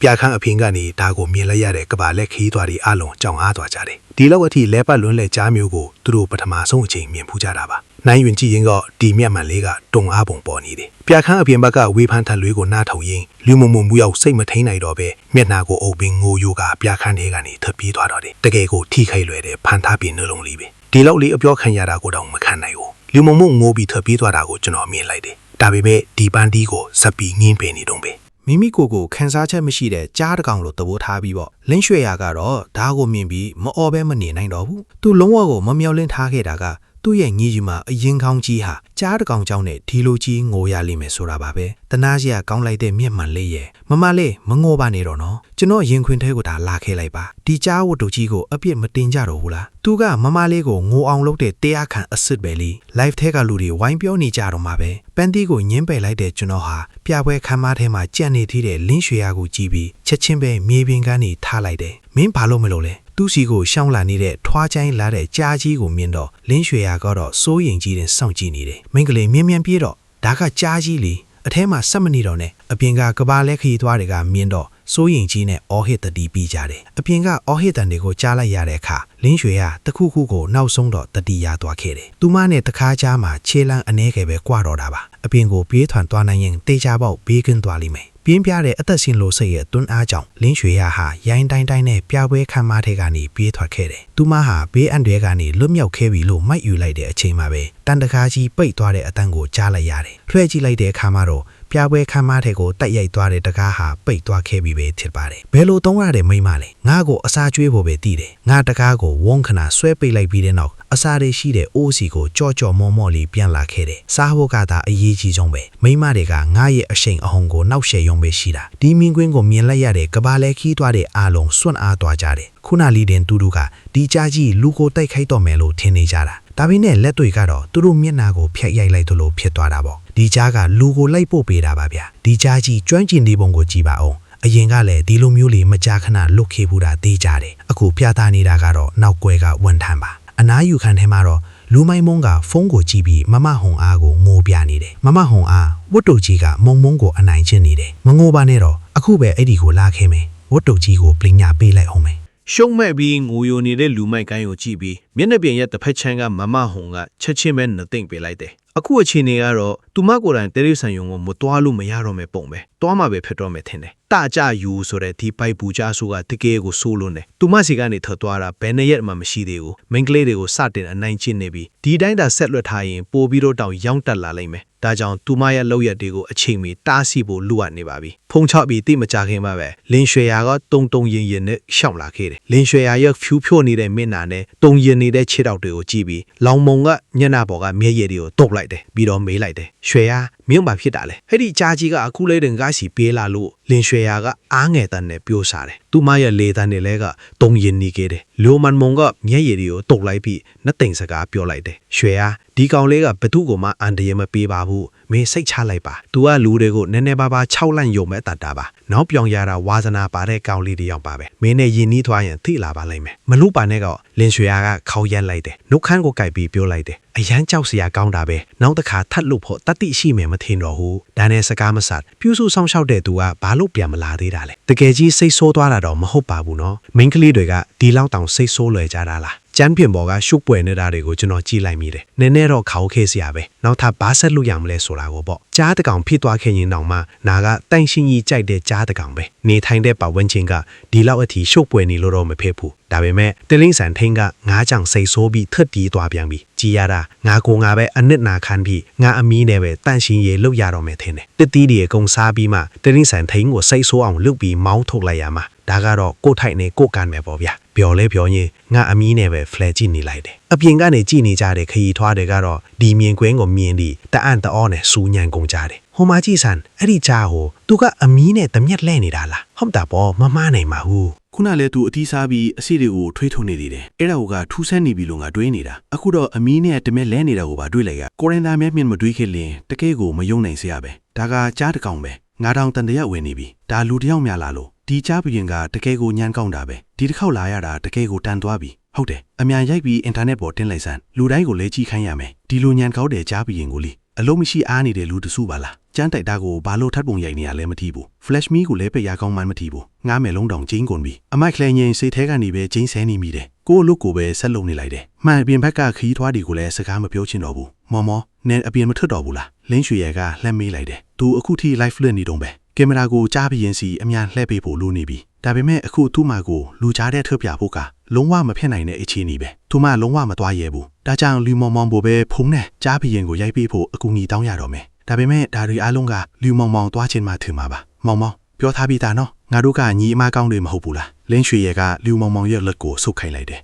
ပြခန်းအဖင်ကနေဒါကိုမြင်လိုက်ရတဲ့ကဘာလက်ခီးသွားတွေအလုံးကြောင်အားသွားကြတယ်ဒီလောက်အထိလဲပတ်လွန်းလဲကြားမျိုးကိုသူတို့ပထမဆုံးအချိန်မြင်ဖူးကြတာပါနိုင်ရင်ကြည့်ရင်ကဒီမျက်မှန်လေးကတုံအားပုံပေါ်နေတယ်ပြခန်းအပြင်ဘက်ကဝေးဖန်းထန်လွေးကိုနားထောင်ရင်းလူမုံမူရောက်စိတ်မထိန်နိုင်တော့ပဲမျက်နှာကိုအုပ်ပင်ငိုယိုကပြခန်းထဲကနေထွက်ပြေးသွားတော့တယ်တကယ်ကိုထိခိုက်လွယ်တဲ့ဖန်ထားပြင်းနှလုံးလေးပဲဒီလောက်လေးအပြောခံရတာကိုတော့မခံနိုင်ဘူးလူမုံငိုပြီးထွက်ပြေးသွားတာကိုကျွန်တော်မြင်လိုက်တယ်ဒါပေမဲ့ဒီပန်းတီးကိုစပ်ပြီးငင်းပင်နေတော့ပဲမိမိကိုခန်းစားချက်မရှိတဲ့ကြားတကောင်လိုသဘောထားပြီးပေါ့လင်းရွှေရကတော့ဒါကိုမြင်ပြီးမအော်ပဲမနေနိုင်တော့ဘူးသူလုံးဝကိုမမျောလင်းထားခဲ့တာကသူ့ရဲ့ညီကြီးမှာအရင်ကောင်းကြီးဟာကြားတကောင်ကြောင့်နဲ့ဒီလိုကြီးငိုရလိမ့်မယ်ဆိုတာပါပဲတနာစရာကောင်းလိုက်တဲ့မျက်မှန်လေးရဲ့မလေးမငိုပါနဲ့တော့နော်ကျွန်တော်ရင်ခွင်ထဲကိုဒါလာခဲ့လိုက်ပါဒီကြားဝတ္တုကြီးကိုအပြစ်မတင်ကြတော့ဘူးလားသူကမလေးကိုငိုအောင်လုပ်တဲ့တရားခံအစ်စ်ပဲလီ live ထဲကလူတွေဝိုင်းပြောနေကြတော့မှာပဲပန်းတီးကိုညင်းပယ်လိုက်တဲ့ကျွန်တော်ဟာပြပွဲခမ်းမထဲမှာကြံ့နေသေးတဲ့လင်းရွှေရကိုကြည့်ပြီးချက်ချင်းပဲမြေပြင်ကန်းထားလိုက်တယ်မင်းဘာလို့မလို့လဲသူ့စီကိုရှောင်းလာနေတဲ့ထွားချိုင်းလာတဲ့ကြားကြီးကိုမြင်တော့လင်းရွှေရကတော့စိုးရင်ကြီးနဲ့စောင့်ကြည့်နေတယ်မင်းကလေးမြင်းပြေးတော့ဒါကကြားကြီးလေအထဲမှာဆက်မနေတော့နဲ့အပြင်ကကဘာလက်ခီးသွားတွေကမြင်တော့စိုးရင်ကြီးနဲ့အော်ဟစ်တတိပြီးကြတယ်အပြင်ကအော်ဟစ်တန်တွေကိုကြားလိုက်ရတဲ့အခါလင်းရွှေရတခုခုကိုနောက်ဆုံးတော့တတိရသွားခဲ့တယ်သူမနဲ့တခါကြားမှာခြေလန်းအနှဲငယ်ပဲကွာတော့တာပါအပြင်ကိုပြေးထွန်သွားနိုင်ရင်တေချာပေါက်ဘေးကင်းသွားလိမ့်မယ်ပြင်းပြတဲ့အသက်ရှင်လို့စိတ်ရဲ့တွန်းအားကြောင့်လင်းရွှေရဟာရိုင်းတိုင်းနဲ့ပြပွဲခမ်းမထဲကနေပြေးထွက်ခဲ့တယ်သူမဟာဘေးအန်တွေကနေလွတ်မြောက်ခဲ့ပြီလို့မှတ်ယူလိုက်တဲ့အချိန်မှာပဲတန်တကားကြီးပိတ်သွားတဲ့အတန်းကိုကြားလိုက်ရတယ်လွှဲကြည့်လိုက်တဲ့အခါမှာတော့ပြပွဲခမ်းမထဲကိုတက်ရိုက်သွားတဲ့တကားဟာပိတ်သွားခဲ့ပြီပဲဖြစ်ပါတယ်ဘယ်လိုတုံးရတဲ့မိမလဲငါ့ကိုအစာကျွေးဖို့ပဲတည်တယ်ငါတကားကိုဝုန်းခဏဆွဲပိတ်လိုက်ပြီးတဲ့နောက်အစာတွေရှိတဲ့အိုးစီကိုကြော့မော့လေးပြန်လာခဲ့တယ်စားဖို့ကသာအရေးကြီးဆုံးပဲမိမတွေကငါရဲ့အရှိန်အဟုန်ကိုနောက်ရှယ်ရုံပဲရှိတာဒီမင်းကွင်းကိုမြင်လိုက်ရတဲ့ကဘာလဲခီးသွားတဲ့အားလုံးစွန့်အားသွားကြတယ်ခုနလီတင်တူတူကဒီကြားကြီးလူကိုတိုက်ခိုက်တော့မယ်လို့ထင်နေကြတာဒါပေမဲ့လက်တွေကတော့သူတို့မျက်နှာကိုဖျက်ရိုက်လိုက်သလိုဖြစ်သွားတာပေါ့ဒီကြားကလူကိုလိုက်ပို့ပေးတာပါဗျာဒီကြားကြီးကျွမ်းကျင်နေပုံကိုကြည့်ပါအောင်အရင်ကလည်းဒီလိုမျိုးလေးမကြာခဏလွတ်ခဲ့ဘူးတာသိကြတယ်အခုပြသနေတာကတော့နောက်ကွယ်ကဝန်ထမ်းပါအနားယူခံထဲမှာတော့လူမိုင်းမုံကဖုန်းကိုကြည့်ပြီးမမဟုံအားကိုငိုပြနေတယ်မမဟုံအားဝတ်တုတ်ကြီးကမုံကိုအနိုင်ကျင့်နေတယ်မငိုပါနဲ့တော့အခုပဲအဲ့ဒီကိုလာခဲ့မယ်ဝတ်တုတ်ကြီးကိုပလင်ညာပေးလိုက်အောင်မယ်ရှုံးမဲ့ပြီးငိုယိုနေတဲ့လူမိုက်ကိုင်းကိုကြည့်ပြီးမျက်နှာပြင်ရဲ့တစ်ဖက်ချမ်းကမမဟုံကချက်ချင်းပဲနှသိမ့်ပေးလိုက်တယ်အခုအချိန်လေးကတော့သူမကိုယ်တိုင်တဲရိဆန်ယုံကိုမတွားလို့မရတော့မယ်ပုံပဲတွားမှာပဲဖြစ်တော့မယ်ထင်တယ်တကြယူဆိုတဲ့ဒီပိုက်ပူကြဆိုကတကယ်ကိုဆိုးလွန်းတယ်သူမစီကနေထွက်သွားတာဘယ်နဲ့ရက်မှမရှိသေးဘူးမိန်းကလေးတွေကိုစတင်အနိုင်ကျင့်နေပြီးဒီတိုင်းသာဆက်လွတ်ထားရင်ပို့ပြီးတော့တောင်ရောင်းတက်လာလိမ့်မယ်ဒါကြောင့်သူမရဲ့လောက်ရက်တွေကိုအချိန်မီတားဆီးဖို့လိုအပ်နေပါပြီဖုံချပြီးတိမကြခင်ပါပဲလင်းရွှေရာကတုံရင်နဲ့ရှောင်လာခဲ့တယ်လင်းရွှေရာရဲ့ဖြူဖြို့နေတဲ့မျက်နှာနဲ့တုံရင်နေတဲ့ခြေထောက်တွေကိုကြည့်ပြီးလောင်မုံကညနာပေါ်ကမျက်ရည်တွေကိုတုပ်လိုက်တယ်ပြီးတော့မေးလိုက်တယ်ရွှေရာမင်းဘာဖြစ်တာလဲအဲ့ဒီကြားကြီးကအခုလေးတင်ကားစီပေးလာလို့လင်းရွှေရာကအားငယ်တန်းနဲ့ပြောစားတယ်သူမရဲ့လေတန်းနဲ့လဲကတုံရင်နေခဲ့တယ်လူမန်မုံကမျက်ရည်တွေကိုတုပ်လိုက်ပြီးနှသိမ့်စကားပြောလိုက်တယ်ရွှေရာဒီကောင်လေးကဘသူ့ကိုမှအန်တရမပေးပါဘူးမင်းစိတ်ချလိုက်ပါ။ तू ကလူတွေကိုနည်းနည်းပါးပါး6လန့်ယုံမဲ့တတ်တာပါ။နောက်ပြောင်ရတာဝါစနာပါတဲ့ကောင်လေးတယောက်ပါပဲ။မင်းနဲ့ယဉ်နီးသွားရင်ထိလာပါလိမ့်မယ်။မလူပါနဲ့ကလင်းရွှေရကခေါက်ရက်လိုက်တယ်။နှုတ်ခမ်းကိုကြိုက်ပြီးပြောလိုက်တယ်။အရန်ကြောက်စရာကောင်းတာပဲ။နောက်တစ်ခါထပ်လို့ဖို့တတိရှိမယ်မထင်တော့ဘူး။ဒါနဲ့စကားမဆက်ပြုစုဆောင်ရှောက်တဲ့ तू ကဘာလို့ပြန်မလာသေးတာလဲ။တကယ်ကြီးစိတ်ဆိုးသွားတာတော့မဟုတ်ပါဘူးနော်။မိန်းကလေးတွေကဒီလောက်တောင်စိတ်ဆိုးလွယ်ကြတာလား။ကျန်းပြင်ပေါ်ကရှုပ်ပွေနေတာတွေကိုကျွန်တော်ကြည့်လိုက်မိတယ်။နည်းနည်းတော့ခေါက်ခဲစရာပဲ။နောက်ထပ်ဘာဆက်လို့ရမလဲဆိုတာကိုပေါ့။ကြားတကောင်ဖြစ်သွားခဲ့ရင်တောင်မှနာကတန့်ရှင်းကြီးကြိုက်တဲ့ကြားတကောင်ပဲ။နေထိုင်တဲ့ပတ်ဝန်းကျင်ကဒီလောက်အထိရှုပ်ပွေနေလို့တော့မဖြစ်ဘူး။ဒါပေမဲ့တလင်းဆန်ထင်းကငါးကြောင်စိတ်ဆိုးပြီးထက်တီးသွားပြန်ပြီ။ကြည်ရတာငါကိုငါပဲအနစ်နာခံပြီးငါအမီးနဲ့ပဲတန့်ရှင်းရေးလုပ်ရတော့မယ်ထင်တယ်။တစ်တီးတွေအကုန်စားပြီးမှတလင်းဆန်ထင်းကိုစိတ်ဆိုးအောင်လုပ်ပြီးမောင်းထုတ်လိုက်ရမှာ။ဒါကတော့ကိုထိုက်နဲ့ကိုကန်ပဲပေါ့ဗျာ။ပြောလဲပြောရင်ငါအမီးနဲ့ပဲဖလက်ကြည့်နေလိုက်တယ်အပြင်ကနေကြည့်နေကြတဲ့ခရီးထွားတွေကတော့ဒီမြင်ကွင်းကိုမြင်ပြီးတအံ့တောနဲ့စူးညံကုန်ကြတယ်ဟိုမှာကြည့်စမ်းအဲ့ဒီကြားဟိုသူကအမီးနဲ့တမျက်လဲနေတာလားဟုတ်တာပေါ့မမနိုင်ပါဘူးခုနလဲသူအတီးစားပြီးအစီတွေကိုထွေးထုံနေသေးတယ်အဲ့ဒါကထူးဆန်းနေပြီလို့ငါတွေးနေတာအခုတော့အမီးနဲ့တမျက်လဲနေတာကိုပါတွေးလိုက်ရကိုရင်သားမျက်မြင်မတွေးခဲ့လင်တကယ်ကိုမယုံနိုင်စရာပဲဒါကကြားတကောင်ပဲငါတောင်တန်တရဝင်နေပြီဒါလူတယောက်များလာလို့ဒီကြားပြင်းကတကယ်ကိုညံကောင်းတာပဲဒီတစ်ခေါက်လာရတာတကယ်ကိုတန်သွားပြီဟုတ်တယ်အမြန်ရိုက်ပြီးအင်တာနက်ပေါ်တင်လိုက်စမ်းလူတိုင်းကိုလဲကြည့်ခိုင်းရမယ်ဒီလိုညံကောက်တဲ့ကြားပြင်းကိုလေအလုံးမရှိအားနေတဲ့လူတစုပါလား ကျန်းတိုက်တာကိုဘာလို့ထပ်ပုံရိုက်နေရလဲမသိဘူး flash me ကိုလည်းပဲရကောင်းမှမသိဘူးငားမယ်လုံးတောင်ကျင်းကုန်ပြီအမိုက်ခလဲငင်းစိတ်ထဲကနေပဲကျင်းဆဲနေမိတယ်ကိုလူကိုပဲဆက်လုံနေလိုက်တယ်မှန်အပြင်ဘက်ကခီးထွားတွေကိုလည်းစကားမပြောချင်တော့ဘူးမော်မော်နင်အပြင်မထွက်တော့ဘူးလားလင်းရွှေရကလှမ်းမေးလိုက်တယ်သူအခုထိ live လွှင့်နေတော့ပဲကင်မရာကိုကြားပြီးရင်စီအမြန်လှည့်ပေးဖို့လိုနေပြီဒါပေမဲ့အခုသူ့မှာကိုလူကြားတဲ့ထွက်ပြဖို့ကလုံးဝမဖြစ်နိုင်တဲ့အခြေအနေပဲသူမှလုံးဝမသွားရဲဘူးဒါကြောင့်လူမောင်မောင်ဘိုပဲဖုံးနဲ့ကြားပြီးရင်ကိုရိုက်ပေးဖို့အကူအညီတောင်းရတော့မယ်ဒါပေမဲ့ဒါတွေအားလုံးကလူမောင်မောင်သွားခြင်းမှထင်မှာပါမောင်မောင်ပြောထားပြီးသားနော်ငါတို့ကညီအမကောင်းတွေမဟုတ်ဘူးလားလင်းရွှေရကလူမောင်မောင်ရဲ့လက်ကိုဆုပ်ခိုင်းလိုက်တယ်